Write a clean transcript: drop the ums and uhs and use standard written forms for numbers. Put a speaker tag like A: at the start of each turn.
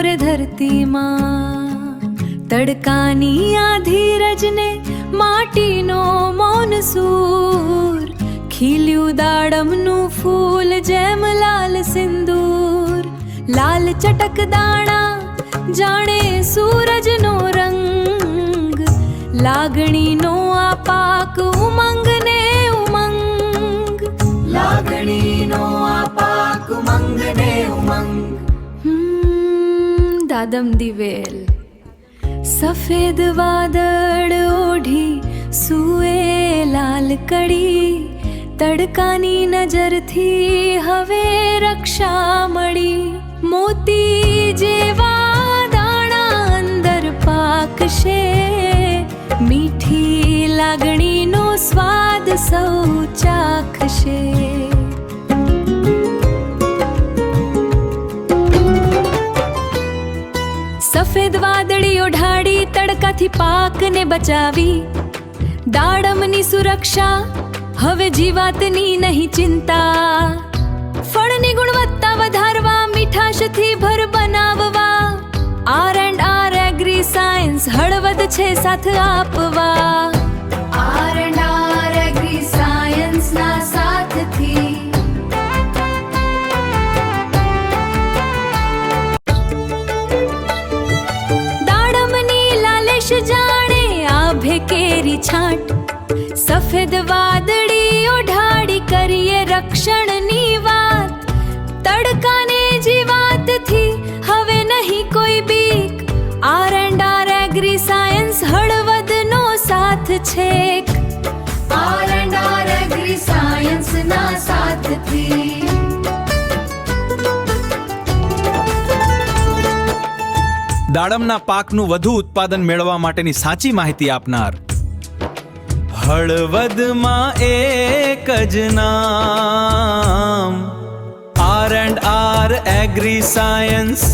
A: રે ધરતીમાં તડકાની આ ધીરજને માટીનો મૌન સૂર ખીલ્યું દાડમનું ફૂલ જેમ લાલ સિંદૂર લાલ ચટક દાણા જાણે સૂરજનો રંગ લાગણીનો આ પાક ઉમંગ ને ઉમંગ
B: લાગણીનો આ પાક ઉમંગ ને ઉમંગ
A: દાદમ દિવેલ સફેદ વાદળ ઓઢી સુએ લાલ કડી તડકાની નજરથી હવે રક્ષા મળી મોતી જેવા દાણા અંદર પાકશે મીઠી લાગણીનો સ્વાદ સૌ ચાખશે સફેદ વાદળીઓ ઢાળી તડકાથી પાકને બચાવી દાડમની સુરક્ષા હવે જીવાતની નહીં ચિંતા ફળની ગુણવત્તા વધારવા મીઠાશથી ભર બનાવવા R&R એગ્રી સાયન્સ હળવદ છે સાથ આપવા R&R એગ્રી સાયન્સના સાથથી જાણે આભે કેરી છાંટ સફેદ વાદળીઓ ઢાળી કરીએ રક્ષણની વાત તડકાને જીવાતથી હવે નહીં કોઈ બીક R&R એગ્રી સાયન્સ હળવદનો સાથ છેક R&R એગ્રી સાયન્સના સાથથી
C: દાડમના પાકનું વધુ ઉત્પાદન મેળવવા માટેની સાચી માહિતી આપનાર હળવદમાં એક જ નામ R&R એગ્રી સાયન્સ